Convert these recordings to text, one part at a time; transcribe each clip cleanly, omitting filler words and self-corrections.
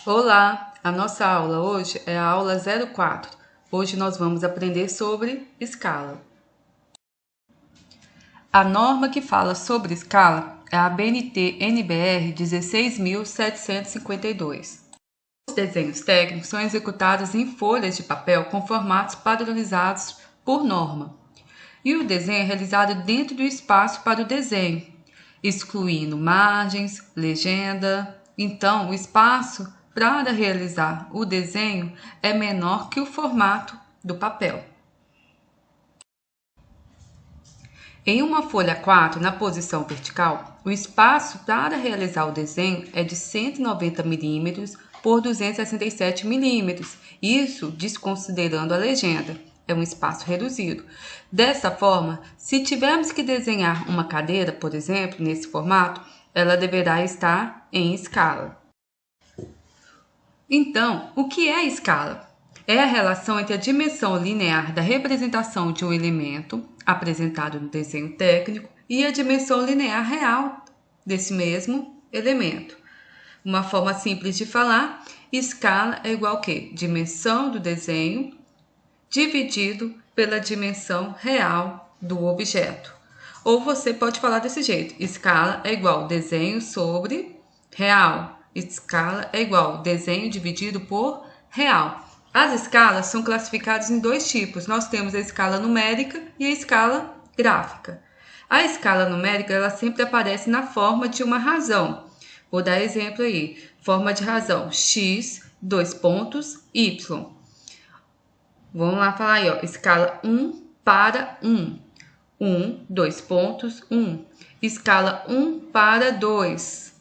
Olá! A nossa aula hoje é a aula 04. Hoje nós vamos aprender sobre escala. A norma que fala sobre escala é a BNT-NBR 16.752. Os desenhos técnicos são executados em folhas de papel com formatos padronizados por norma. E o desenho é realizado dentro do espaço para o desenho, excluindo margens, legenda. Então, o espaço para realizar o desenho é menor que o formato do papel. Em uma folha 4, na posição vertical, o espaço para realizar o desenho é de 190 mm por 267 mm, isso desconsiderando a legenda. É um espaço reduzido. Dessa forma, se tivermos que desenhar uma cadeira, por exemplo, nesse formato, ela deverá estar em escala. Então, o que é a escala? É a relação entre a dimensão linear da representação de um elemento, apresentado no desenho técnico, e a dimensão linear real desse mesmo elemento. Uma forma simples de falar, escala é igual a quê? Dimensão do desenho dividido pela dimensão real do objeto. Ou você pode falar desse jeito, escala é igual desenho sobre real. Escala é igual desenho dividido por real. As escalas são classificadas em dois tipos. Nós temos a escala numérica e a escala gráfica. A escala numérica, ela sempre aparece na forma de uma razão. Vou dar exemplo aí. Forma de razão, x, y. Vamos lá falar aí, ó. Escala 1 para 1. 1, 1. Escala 1 para 2.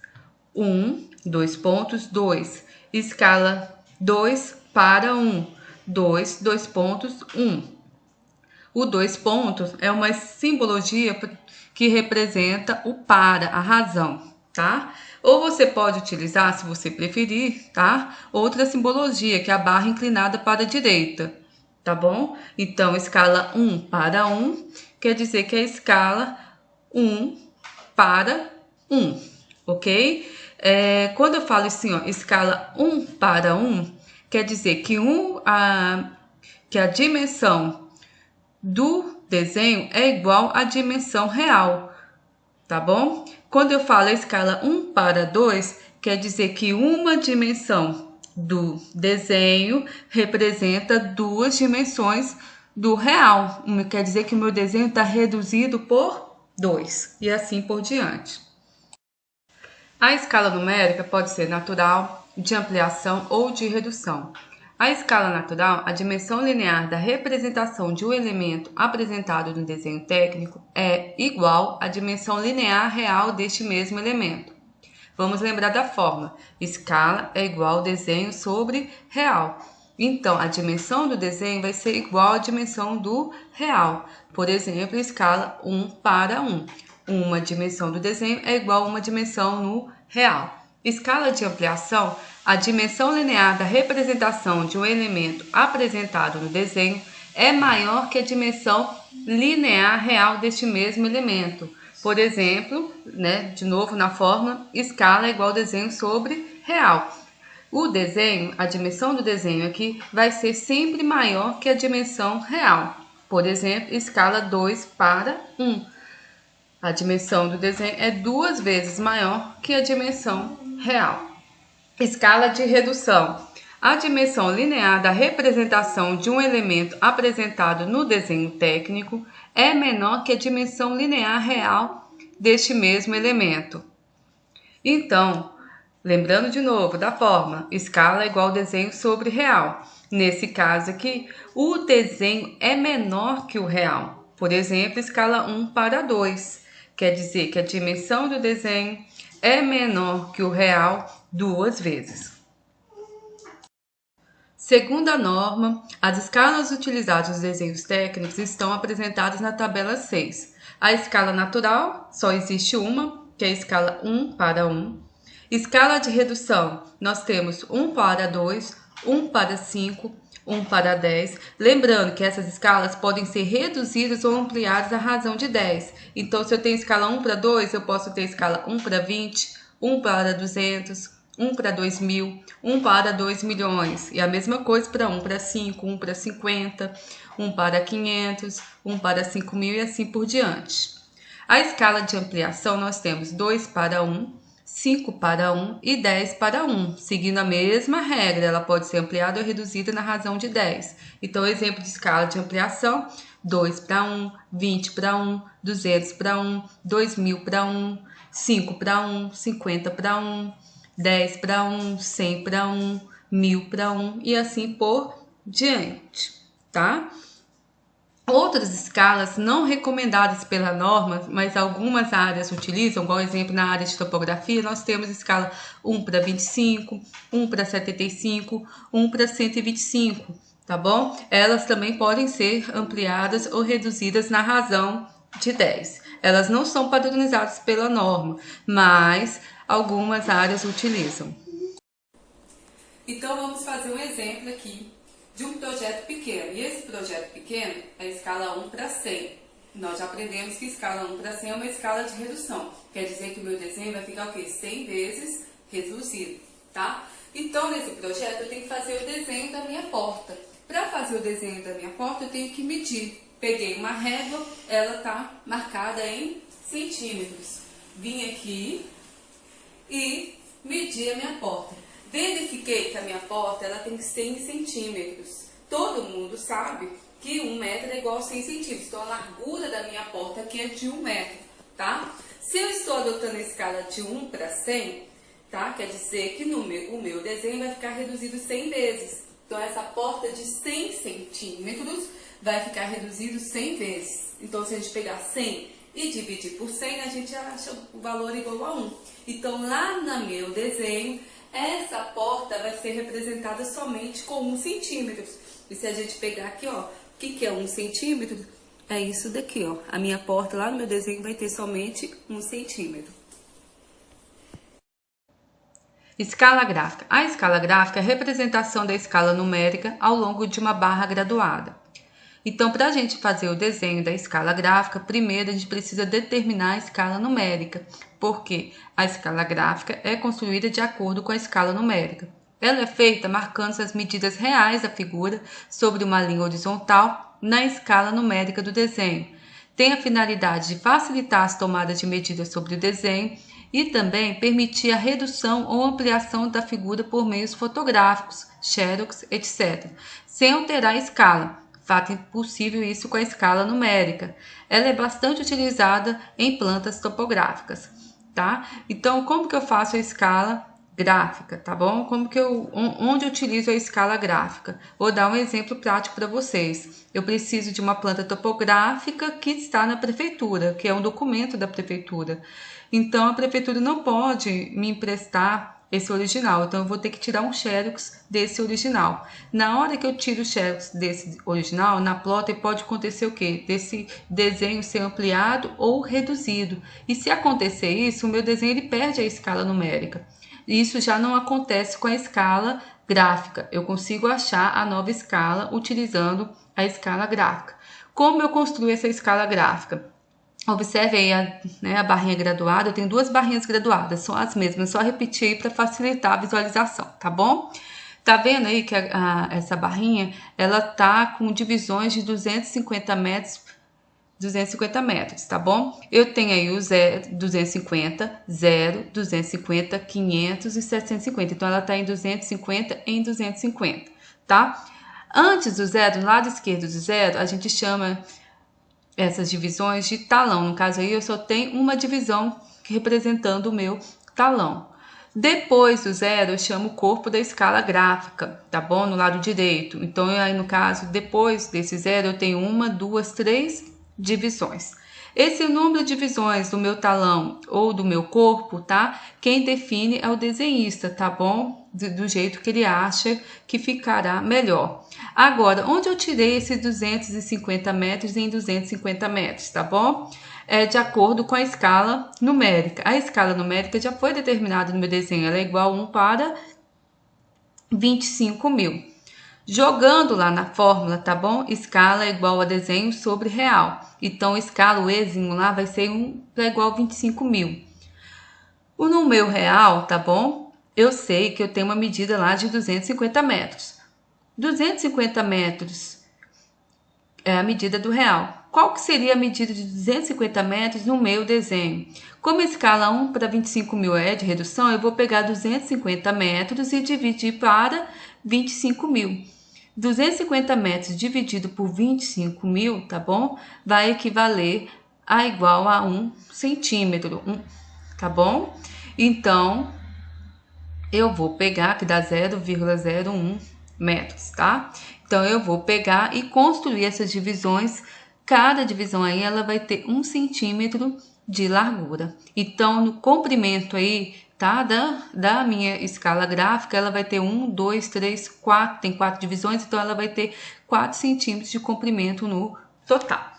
1, 2. Escala 2 para 1. 2, 1. O 2 pontos é uma simbologia que representa o para, a razão, tá? Ou você pode utilizar, se você preferir, tá? Outra simbologia, que é a barra inclinada para a direita, tá bom? Então, escala 1 para 1 quer dizer que é a escala 1 para 1, ok? Quando eu falo assim, ó, escala 1 para 1, quer dizer que, que a dimensão do desenho é igual à dimensão real, tá bom? Quando eu falo a escala 1 para 2, quer dizer que uma dimensão do desenho representa duas dimensões do real. Quer dizer que o meu desenho está reduzido por 2 e assim por diante. A escala numérica pode ser natural, de ampliação ou de redução. A escala natural, a dimensão linear da representação de um elemento apresentado no desenho técnico, é igual à dimensão linear real deste mesmo elemento. Vamos lembrar da forma. Escala é igual ao desenho sobre real. Então, a dimensão do desenho vai ser igual à dimensão do real. Por exemplo, escala 1 para 1. Uma dimensão do desenho é igual a uma dimensão no real. Escala de ampliação, a dimensão linear da representação de um elemento apresentado no desenho é maior que a dimensão linear real deste mesmo elemento. Por exemplo, de novo na forma, escala é igual ao desenho sobre real. O desenho, a dimensão do desenho aqui vai ser sempre maior que a dimensão real. Por exemplo, escala 2 para 1. A dimensão do desenho é 2 vezes maior que a dimensão real. Escala de redução. A dimensão linear da representação de um elemento apresentado no desenho técnico é menor que a dimensão linear real deste mesmo elemento. Então, lembrando de novo da forma, escala é igual ao desenho sobre real. Nesse caso aqui, o desenho é menor que o real. Por exemplo, escala 1 para 2. Quer dizer que a dimensão do desenho é menor que o real 2 vezes. Segundo a norma, as escalas utilizadas nos desenhos técnicos estão apresentadas na tabela 6. A escala natural, só existe uma, que é a escala 1 para 1. Escala de redução, nós temos 1 para 2, 1 para 5, 1 para 10. Lembrando que essas escalas podem ser reduzidas ou ampliadas à razão de 10. Então, se eu tenho escala 1 para 2, eu posso ter escala 1 para 20, 1 para 200, 1 para 2.000, 1 para 2 milhões. E a mesma coisa para 1 para 5, 1 para 50, 1 para 500, 1 para 5.000 e assim por diante. A escala de ampliação nós temos 2 para 1, 5 para 1 e 10 para 1, seguindo a mesma regra, ela pode ser ampliada ou reduzida na razão de 10. Então, exemplo de escala de ampliação, 2 para 1, 20 para 1, 200 para 1, 2.000 para 1, 5 para 1, 50 para 1, 10 para 1, 100 para 1, 1.000 para 1 e assim por diante, tá? Outras escalas não recomendadas pela norma, mas algumas áreas utilizam, igual exemplo na área de topografia, nós temos escala 1 para 25, 1 para 75, 1 para 125, tá bom? Elas também podem ser ampliadas ou reduzidas na razão de 10. Elas não são padronizadas pela norma, mas algumas áreas utilizam. Então vamos fazer um exemplo aqui de um projeto pequeno. E esse projeto pequeno é a escala 1 para 100. Nós já aprendemos que escala 1 para 100 é uma escala de redução. Quer dizer que o meu desenho vai ficar o quê? 100 vezes reduzido, tá? Então, nesse projeto, eu tenho que fazer o desenho da minha porta. Para fazer o desenho da minha porta, eu tenho que medir. Peguei uma régua, ela está marcada em centímetros. Vim aqui e medi a minha porta. Verifiquei que a minha porta ela tem 100 centímetros. Todo mundo sabe que 1 metro é igual a 100 centímetros. Então, a largura da minha porta aqui é de 1 metro, tá? Se eu estou adotando a escala de 1 para 100, tá? Quer dizer que o meu desenho vai ficar reduzido 100 vezes. Então, essa porta de 100 centímetros vai ficar reduzido 100 vezes. Então, se a gente pegar 100 e dividir por 100, a gente acha o valor igual a 1. Então, lá no meu desenho, essa porta vai ser representada somente com 1 centímetro. E se a gente pegar aqui, ó, o que é 1 centímetro? É isso daqui, ó. A minha porta lá no meu desenho vai ter somente 1 centímetro. Escala gráfica. A escala gráfica é a representação da escala numérica ao longo de uma barra graduada. Então, para a gente fazer o desenho da escala gráfica, primeiro a gente precisa determinar a escala numérica, porque a escala gráfica é construída de acordo com a escala numérica. Ela é feita marcando as medidas reais da figura sobre uma linha horizontal na escala numérica do desenho. Tem a finalidade de facilitar as tomadas de medidas sobre o desenho e também permitir a redução ou ampliação da figura por meios fotográficos, xerox, etc., sem alterar a escala. Fato impossível isso com a escala numérica. Ela é bastante utilizada em plantas topográficas, tá? Então, como que eu faço a escala gráfica, tá bom? Onde eu utilizo a escala gráfica? Vou dar um exemplo prático para vocês. Eu preciso de uma planta topográfica que está na prefeitura, que é um documento da prefeitura. Então, a prefeitura não pode me emprestar esse original, então eu vou ter que tirar um xerox desse original. Na hora que eu tiro o xerox desse original, na plotter pode acontecer o quê? Desse desenho ser ampliado ou reduzido. E se acontecer isso, o meu desenho ele perde a escala numérica. Isso já não acontece com a escala gráfica. Eu consigo achar a nova escala utilizando a escala gráfica. Como eu construo essa escala gráfica? Observe aí a barrinha graduada, eu tenho 2 barrinhas graduadas, são as mesmas, só repetir aí para facilitar a visualização, tá bom? Tá vendo aí que essa barrinha, ela tá com divisões de 250 metros, tá bom? Eu tenho aí o 250, 0, 250, 500 e 750, então ela tá em 250 em 250, tá? Antes do zero, no lado esquerdo do zero, a gente chama essas divisões de talão. No caso aí, eu só tenho uma divisão representando o meu talão. Depois do zero, eu chamo o corpo da escala gráfica, tá bom? No lado direito. Então, aí no caso, depois desse zero, eu tenho 1, 2, 3 divisões. Esse número de divisões do meu talão ou do meu corpo, tá? Quem define é o desenhista, tá bom? Do jeito que ele acha que ficará melhor. Agora, onde eu tirei esses 250 metros em 250 metros, tá bom? É de acordo com a escala numérica. A escala numérica já foi determinada no meu desenho, ela é igual a 1 para 25.000. Jogando lá na fórmula, tá bom? Escala é igual a desenho sobre real. Então, escala, o Ezinho lá vai ser 1 igual a 25.000. No meu real, tá bom? eu sei que eu tenho uma medida lá de 250 metros. 250 metros é a medida do real. Qual que seria a medida de 250 metros no meu desenho? Como a escala 1 para 25 mil é de redução, eu vou pegar 250 metros e dividir para 25 mil. 250 metros dividido por 25 mil, tá bom? Vai equivaler a igual a 1 centímetro, tá bom? Então, eu vou pegar, que dá 0,01 metros, tá? Então, eu vou pegar e construir essas divisões. Cada divisão aí, ela vai ter 1 centímetro de largura. Então, no comprimento aí, tá? Da minha escala gráfica, ela vai ter 1, 2, 3, 4, tem 4 divisões, então ela vai ter 4 centímetros de comprimento no total.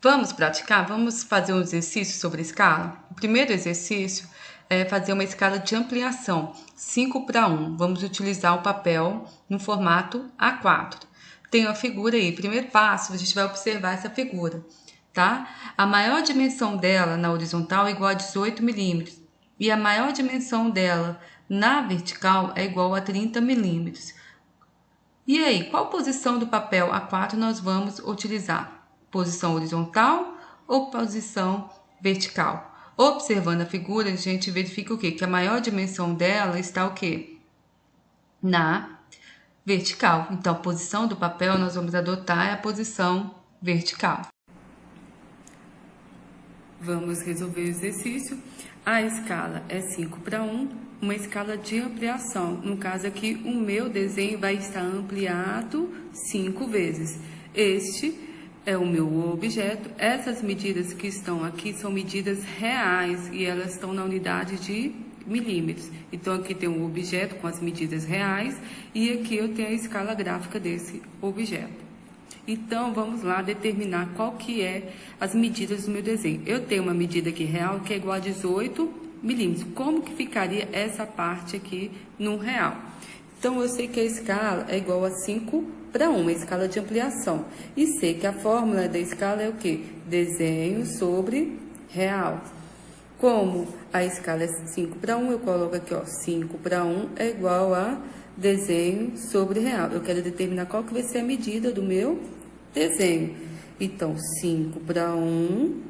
Vamos praticar? Vamos fazer um exercício sobre escala? O primeiro exercício é fazer uma escala de ampliação, 5 para 1. Vamos utilizar o papel no formato A4. Tem uma figura aí. Primeiro passo, a gente vai observar essa figura, tá? A maior dimensão dela na horizontal é igual a 18 milímetros e a maior dimensão dela na vertical é igual a 30 milímetros. E aí, qual posição do papel A4 nós vamos utilizar? Posição horizontal ou posição vertical? Observando a figura, a gente verifica o quê? Que a maior dimensão dela está o quê? Na vertical. Então, a posição do papel nós vamos adotar a posição vertical. Vamos resolver o exercício. A escala é 5 para 1, uma escala de ampliação. No caso aqui, o meu desenho vai estar ampliado 5 vezes. Este é o meu objeto. Essas medidas que estão aqui são medidas reais e elas estão na unidade de milímetros. Então, aqui tem um objeto com as medidas reais e aqui eu tenho a escala gráfica desse objeto. Então, vamos lá determinar qual que é as medidas do meu desenho. Eu tenho uma medida aqui real que é igual a 18 milímetros. Como que ficaria essa parte aqui no real? Então, eu sei que a escala é igual a 5 para 1, a escala de ampliação. E sei que a fórmula da escala é o quê? Desenho sobre real. Como a escala é 5 para 1, eu coloco aqui, ó, 5 para 1 é igual a desenho sobre real. Eu quero determinar qual que vai ser a medida do meu desenho. Então, 5 para 1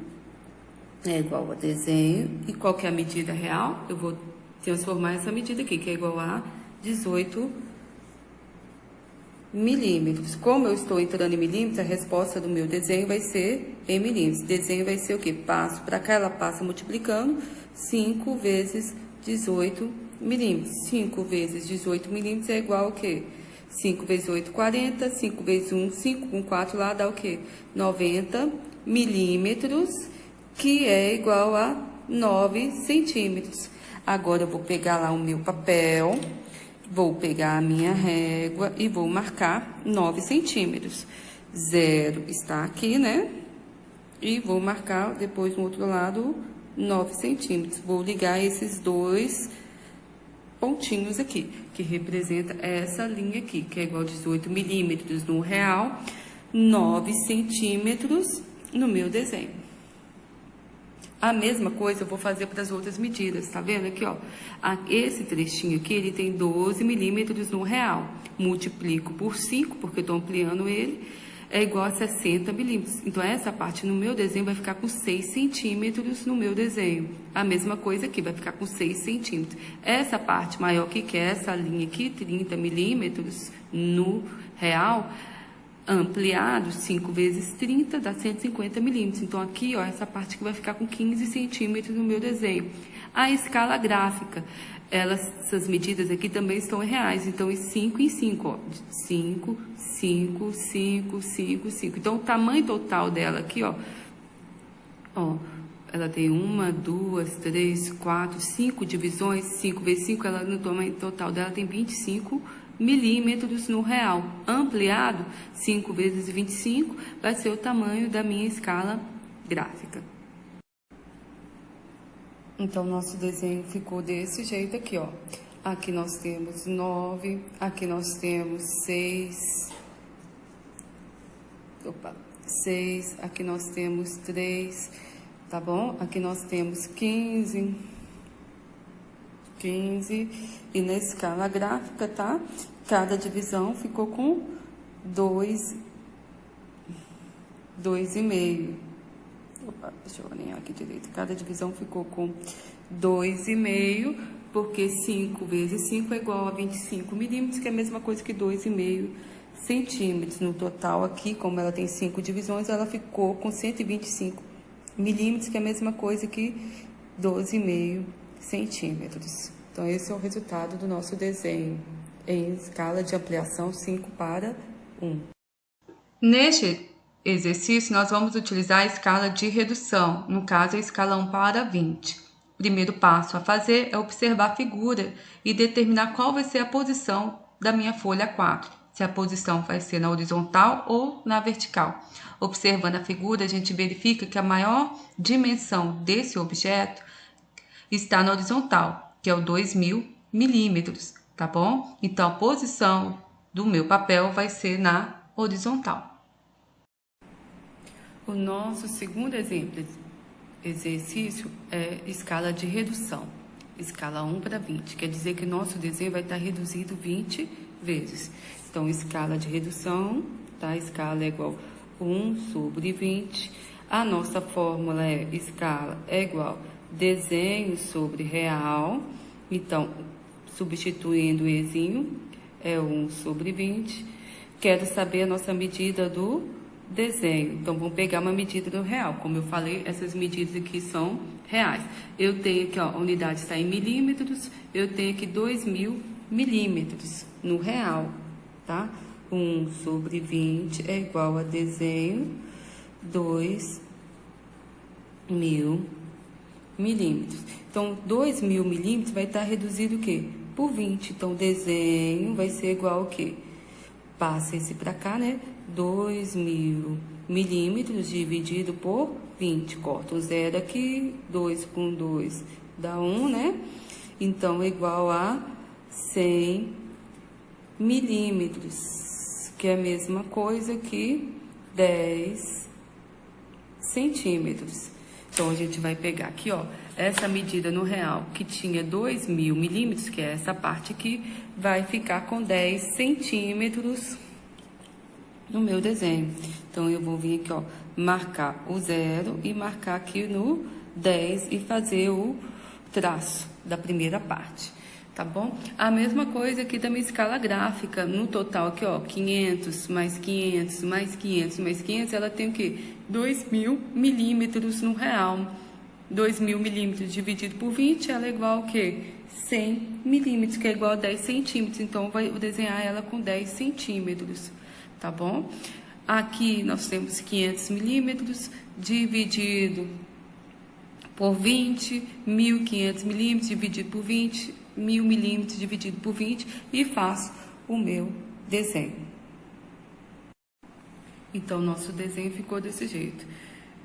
é igual a desenho. E qual que é a medida real? Eu vou transformar essa medida aqui, que é igual a 18 milímetros. Como eu estou entrando em milímetros, a resposta do meu desenho vai ser em milímetros. Desenho vai ser o quê? Passo para cá, ela passa multiplicando 5 vezes 18 milímetros. 5 vezes 18 milímetros é igual ao quê? 5 vezes 8, 40. 5 vezes 1, 5. Com 4 lá dá o quê? 90 milímetros, que é igual a 9 centímetros. Agora, eu vou pegar lá o meu papel, vou pegar a minha régua e vou marcar 9 centímetros. 0 está aqui, né? E vou marcar depois no outro lado 9 centímetros. Vou ligar esses dois pontinhos aqui, que representa essa linha aqui, que é igual a 18 milímetros no real, 9 centímetros no meu desenho. A mesma coisa eu vou fazer para as outras medidas, tá vendo aqui, ó? Esse trechinho aqui, ele tem 12 milímetros no real. Multiplico por 5, porque eu estou ampliando ele, é igual a 60 milímetros. Então, essa parte no meu desenho vai ficar com 6 centímetros no meu desenho. A mesma coisa aqui, vai ficar com 6 centímetros. Essa parte maior aqui, que é essa linha aqui, 30 milímetros no real, ampliado, 5 vezes 30 dá 150 milímetros. Então, aqui, ó, essa parte que vai ficar com 15 centímetros no meu desenho. A escala gráfica, essas medidas aqui também estão em reais. Então, em 5 em 5, ó. 5, 5, 5, 5, 5. Então, o tamanho total dela aqui, ó, ela tem 1, 2, 3, 4, 5 divisões. 5 vezes 5, ela, no tamanho total dela tem 25 milímetros no real. Ampliado, 5 vezes 25, vai ser o tamanho da minha escala gráfica. Então, nosso desenho ficou desse jeito aqui, ó. Aqui nós temos 9, aqui nós temos 6. 6, aqui nós temos 3, tá bom? Aqui nós temos 15, e na escala gráfica, tá? Cada divisão ficou com 2,5. Opa, deixa eu alinhar aqui direito. Cada divisão ficou com 2,5, porque 5 vezes 5 é igual a 25 milímetros, que é a mesma coisa que 2,5 centímetros. No total aqui, como ela tem 5 divisões, ela ficou com 125 milímetros, que é a mesma coisa que 12,5 centímetros. Então, esse é o resultado do nosso desenho em escala de ampliação 5:1. Neste exercício, nós vamos utilizar a escala de redução, no caso, a escala 1:20. O primeiro passo a fazer é observar a figura e determinar qual vai ser a posição da minha folha 4, se a posição vai ser na horizontal ou na vertical. Observando a figura, a gente verifica que a maior dimensão desse objeto está na horizontal, que é o 2.000 milímetros, tá bom? Então, a posição do meu papel vai ser na horizontal. O nosso segundo exercício é escala de redução, escala 1:20, quer dizer que nosso desenho vai estar reduzido 20 vezes. Então, escala de redução, tá? A escala é igual a 1/20. A nossa fórmula é escala é igual desenho sobre real. Então, substituindo o ezinho, é 1/20. Quero saber a nossa medida do desenho. Então, vamos pegar uma medida do real. Como eu falei, essas medidas aqui são reais. Eu tenho aqui, ó, a unidade está em milímetros, eu tenho aqui 2.000 milímetros no real, tá? 1/20 é igual a desenho 2.000 milímetros. Então, 2.000 milímetros vai estar reduzido o quê? Por 20. Então, desenho vai ser igual ao quê? Passa esse para cá, né? 2.000 milímetros dividido por 20. Corta um zero aqui, 2 com 2 dá 1, né? Então, é igual a 100 milímetros, que é a mesma coisa que 10 centímetros. Então, a gente vai pegar aqui, ó, essa medida no real, que tinha 2.000 milímetros, que é essa parte aqui, vai ficar com 10 centímetros no meu desenho. Então, eu vou vir aqui, ó, marcar o 0 e marcar aqui no 10 e fazer o traço da primeira parte, tá bom? A mesma coisa aqui da minha escala gráfica, no total aqui, ó, 500 mais 500 mais 500 mais 500, ela tem o quê? 2.000 milímetros no real. 2.000 milímetros dividido por 20, ela é igual ao quê? 100 milímetros, que é igual a 10 centímetros. Então, vou desenhar ela com 10 centímetros, tá bom? Aqui, nós temos 500 milímetros dividido por 20, 1.500 milímetros dividido por 20, 1.000 milímetros dividido por 20 e faço o meu desenho. Então, nosso desenho ficou desse jeito.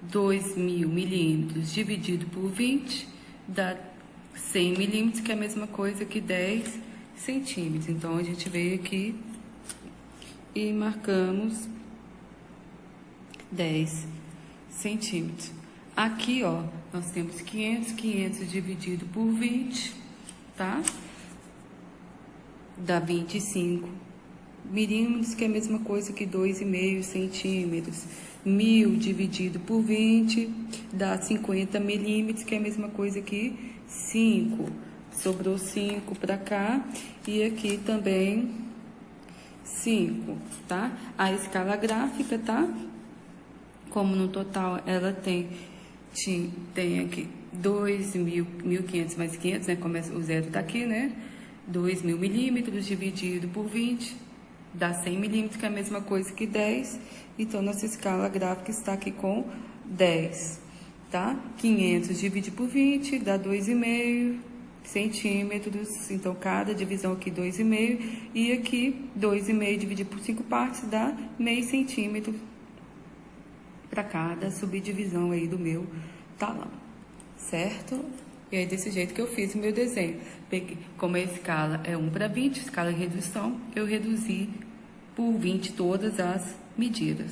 2.000 milímetros dividido por 20 dá 100 milímetros, que é a mesma coisa que 10 centímetros. Então, a gente veio aqui e marcamos 10 centímetros. Aqui, ó, nós temos 500 dividido por 20, tá? Dá 25 milímetros, que é a mesma coisa que 2,5 centímetros. 1.000 dividido por 20 dá 50 milímetros, que é a mesma coisa que 5. Sobrou 5 para cá e aqui também 5, tá? A escala gráfica, tá? Como no total ela tem aqui 2.000, 1.500 mais 500, né? Começa, o zero tá aqui, né? 2.000 milímetros dividido por 20 dá 100 milímetros, que é a mesma coisa que 10. Então, nossa escala gráfica está aqui com 10, tá? 500 dividido por 20 dá 2,5 centímetros. Então, cada divisão aqui 2,5. E aqui, 2,5 dividido por 5 partes dá meio centímetro para cada subdivisão aí do meu talão, certo? E aí, desse jeito que eu fiz o meu desenho. Peguei, como a escala é 1:20, escala de redução, eu reduzi por 20 todas as medidas.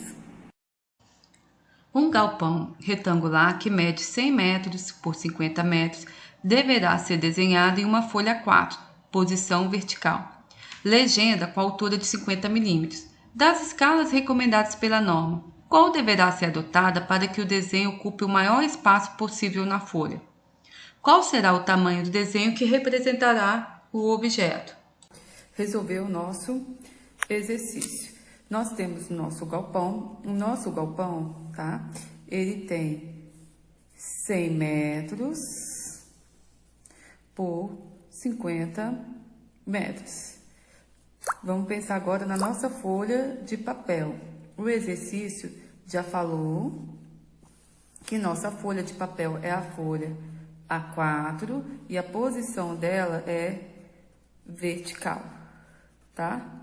Um galpão retangular que mede 100 metros por 50 metros deverá ser desenhado em uma folha 4, posição vertical. Legenda com altura de 50 milímetros. Das escalas recomendadas pela norma, qual deverá ser adotada para que o desenho ocupe o maior espaço possível na folha? Qual será o tamanho do desenho que representará o objeto? Resolver o nosso exercício. Nós temos o nosso galpão. O nosso galpão, tá? Ele tem 100 metros por 50 metros. Vamos pensar agora na nossa folha de papel. O exercício já falou que nossa folha de papel é a folha A4 e a posição dela é vertical, tá?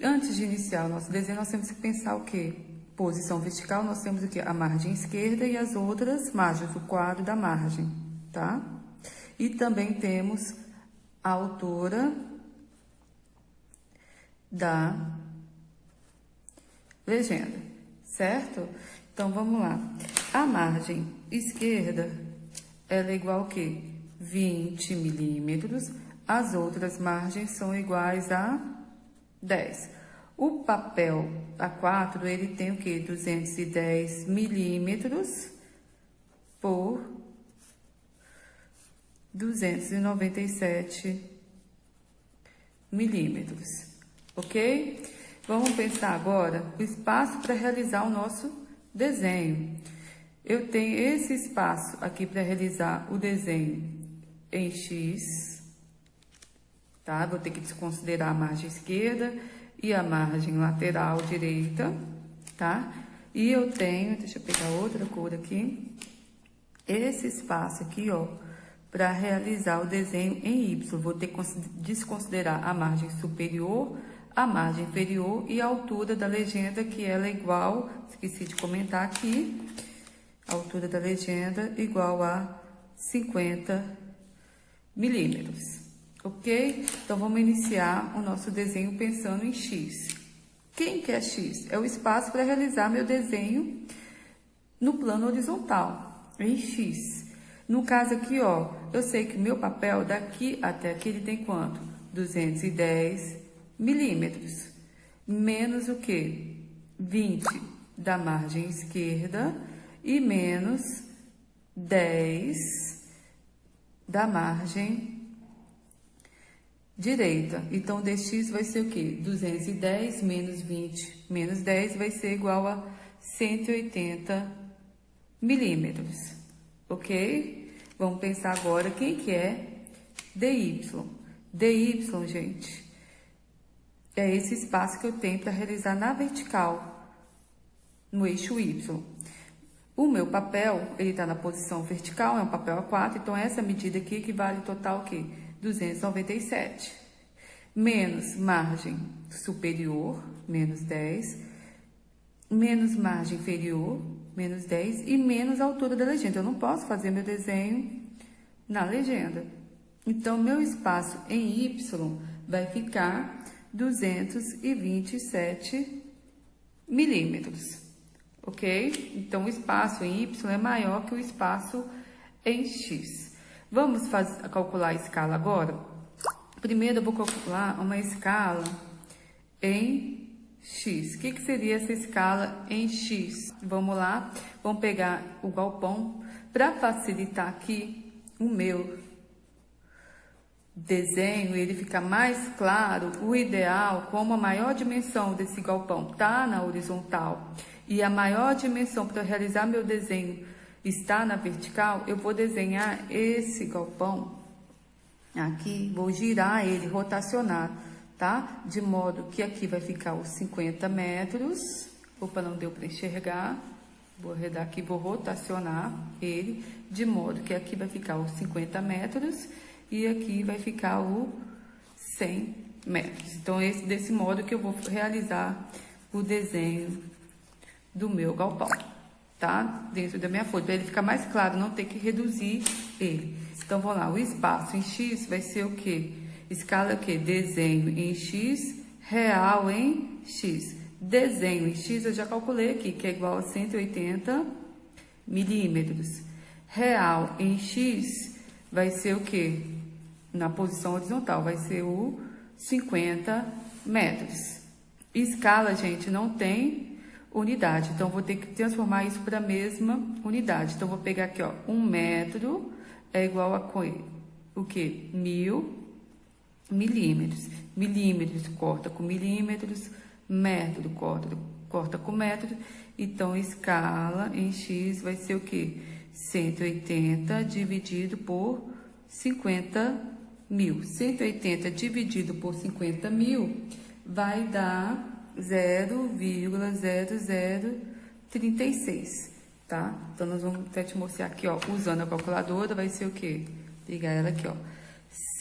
Antes de iniciar o nosso desenho, nós temos que pensar o quê? Posição vertical, nós temos o quê? A margem esquerda e as outras margens, o quadro da margem, tá? E também temos a altura da legenda, certo? Então, vamos lá. A margem esquerda, ela é igual a quê? 20 milímetros. As outras margens são iguais a 10. O papel A4, ele tem o quê? 210 milímetros por 297 milímetros, ok? Vamos pensar agora o espaço para realizar o nosso desenho. Eu tenho esse espaço aqui para realizar o desenho em X, tá? Vou ter que desconsiderar a margem esquerda e a margem lateral direita, tá? E eu tenho, deixa eu pegar outra cor aqui, esse espaço aqui, ó, para realizar o desenho em Y. Vou ter que desconsiderar a margem superior, a margem inferior e a altura da legenda, que ela é igual, esqueci de comentar aqui, a altura da legenda igual a 50 milímetros, ok? Então, vamos iniciar o nosso desenho pensando em X. Quem que é X? É o espaço para realizar meu desenho no plano horizontal, em X. No caso aqui, ó, eu sei que o meu papel daqui até aqui, ele tem quanto? 210 milímetros. Menos o quê? 20 da margem esquerda e menos 10 da margem direita. Então, o dx vai ser o quê? 210 menos 20 menos 10 vai ser igual a 180 milímetros, ok? Vamos pensar agora quem que é dy. dy, gente, é esse espaço que eu tenho para realizar na vertical, no eixo y. O meu papel, ele está na posição vertical, é um papel A4, então essa medida aqui equivale total o quê? 297. Menos margem superior, menos 10, menos margem inferior, menos 10, e menos a altura da legenda. Eu não posso fazer meu desenho na legenda. Então, meu espaço em Y vai ficar 227 milímetros, ok? Então, o espaço em Y é maior que o espaço em X. Vamos calcular a escala agora? Primeiro, eu vou calcular uma escala em X. O que seria essa escala em X? Vamos lá, vamos pegar o galpão. Para facilitar aqui o meu desenho, ele fica mais claro, o ideal, como a maior dimensão desse galpão tá na horizontal e a maior dimensão para realizar meu desenho está na vertical, eu vou desenhar esse galpão aqui, vou girar ele, rotacionar, tá? De modo que aqui vai ficar os 50 metros. Opa, não deu para enxergar. Vou arredar aqui, vou rotacionar ele, de modo que aqui vai ficar os 50 metros e aqui vai ficar o 100 metros. Então, desse modo que eu vou realizar o desenho do meu galpão, tá? Dentro da minha folha, para ele ficar mais claro, não ter que reduzir ele. Então, vamos lá, o espaço em X vai ser o quê? Escala o quê? Desenho em X, real em X. Desenho em X, eu já calculei aqui, que é igual a 180 milímetros. Real em X vai ser o quê? Na posição horizontal, vai ser o 50 metros. Escala, gente, não tem unidade, então vou ter que transformar isso para a mesma unidade. Então, vou pegar aqui, ó, 1 metro é igual a o quê? 1000 milímetros. Milímetros corta com milímetros, metro corta com metro. Então, escala em X vai ser o quê? 180 dividido por 50.000. 180 dividido por 50.000 vai dar 0,0036, tá? Então, nós vamos até te mostrar aqui, ó, usando a calculadora, vai ser o quê? Pegar ela aqui, ó,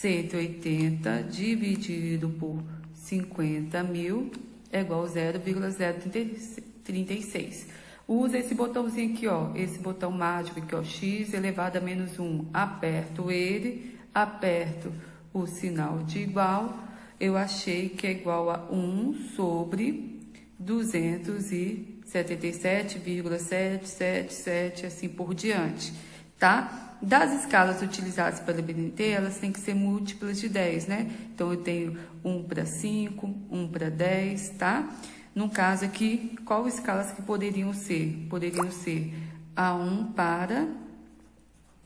180 dividido por 50.000 é igual a 0,036. Usa esse botãozinho aqui, ó, esse botão mágico aqui, ó, x elevado a menos 1. Aperto ele, aperto o sinal de igual. Eu achei que é igual a 1 sobre 277,777, assim por diante, tá? Das escalas utilizadas pela BNT, elas têm que ser múltiplas de 10, né? Então, eu tenho 1 para 5, 1 para 10, tá? No caso aqui, qual escalas que poderiam ser? Poderiam ser a 1 para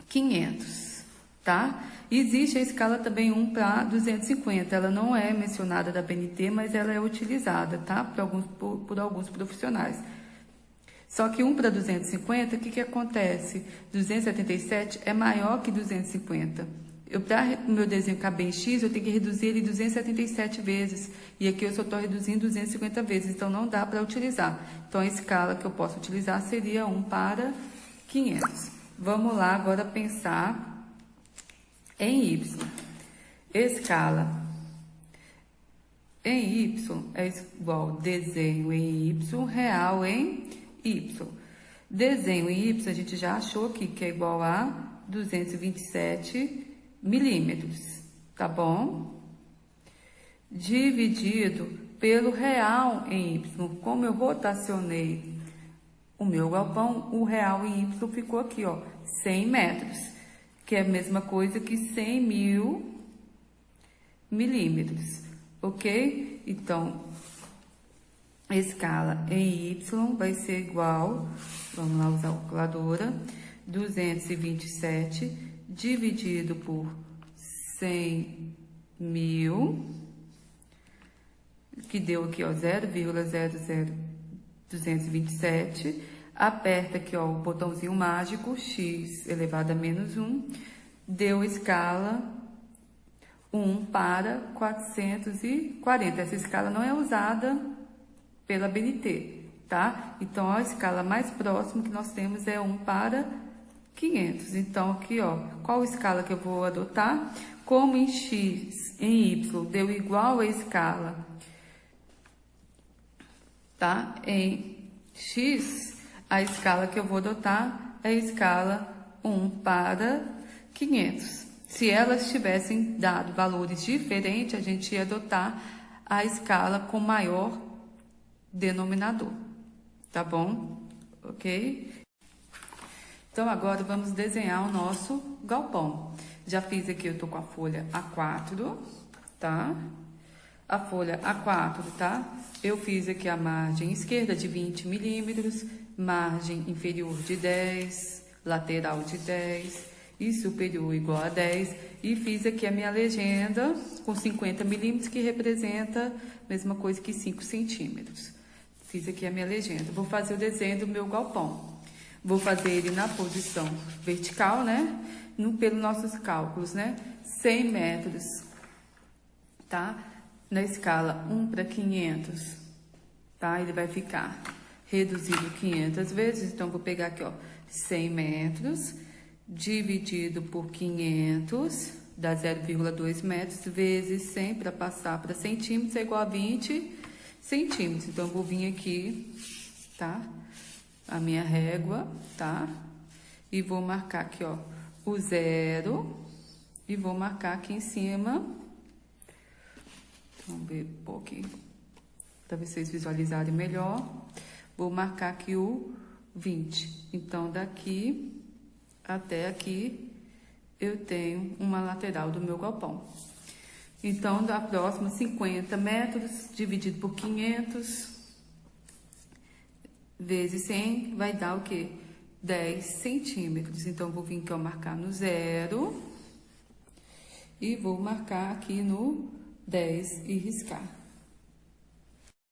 500, tá? Existe a escala também 1 para 250. Ela não é mencionada da BNT, mas ela é utilizada, tá? Por alguns profissionais. Só que 1 para 250, o que acontece? 277 é maior que 250. Para o meu desenho caber em X, eu tenho que reduzir ele 277 vezes. E aqui eu só estou reduzindo 250 vezes, então não dá para utilizar. Então, a escala que eu posso utilizar seria 1 para 500. Vamos lá agora pensar em Y. Escala em Y é igual desenho em Y, real em Y. Desenho em Y, a gente já achou aqui que é igual a 227 milímetros, tá bom? Dividido pelo real em Y. Como eu rotacionei o meu galpão, o real em Y ficou aqui, ó, 100 metros, que é a mesma coisa que 100.000 milímetros, ok? Então, a escala em Y vai ser igual, vamos lá usar a calculadora, 227 dividido por 100.000, que deu aqui, ó, 0,00227. Aperta aqui, ó, o botãozinho mágico, x elevado a menos 1, deu escala 1 para 440. Essa escala não é usada pela BNT, tá? Então, a escala mais próxima que nós temos é 1 para 500. Então, aqui, ó, qual escala que eu vou adotar? Como em X, em Y, deu igual a escala, tá? Em X, a escala que eu vou adotar é a escala 1 para 500. Se elas tivessem dado valores diferentes, a gente ia adotar a escala com maior denominador, tá bom? Ok? Então, agora vamos desenhar o nosso galpão. Já fiz aqui, eu tô com a folha A4, tá? A folha A4, tá? Eu fiz aqui a margem esquerda de 20 milímetros, margem inferior de 10, lateral de 10 e superior igual a 10. E fiz aqui a minha legenda com 50 milímetros, que representa a mesma coisa que 5 centímetros. Fiz aqui a minha legenda. Vou fazer o desenho do meu galpão. Vou fazer ele na posição vertical, né? Pelos nossos cálculos, né? 100 metros, tá? Na escala 1 para 500, tá? Ele vai ficar reduzido 500 vezes. Então, vou pegar aqui, ó, 100 metros dividido por 500, dá 0,2 metros, vezes 100 para passar para centímetros, é igual a 20 centímetros. Então, eu vou vir aqui, tá? A minha régua, tá? E vou marcar aqui, ó, o 0 e vou marcar aqui em cima. Vamos ver um pouquinho. para vocês visualizarem melhor. Vou marcar aqui o 20. Então, daqui até aqui, eu tenho uma lateral do meu galpão. Então, da próxima, 50 metros, dividido por 500, vezes 100, vai dar o quê? 10 centímetros. Então, vou vir aqui, ó, marcar no 0. E vou marcar aqui no 10 e riscar.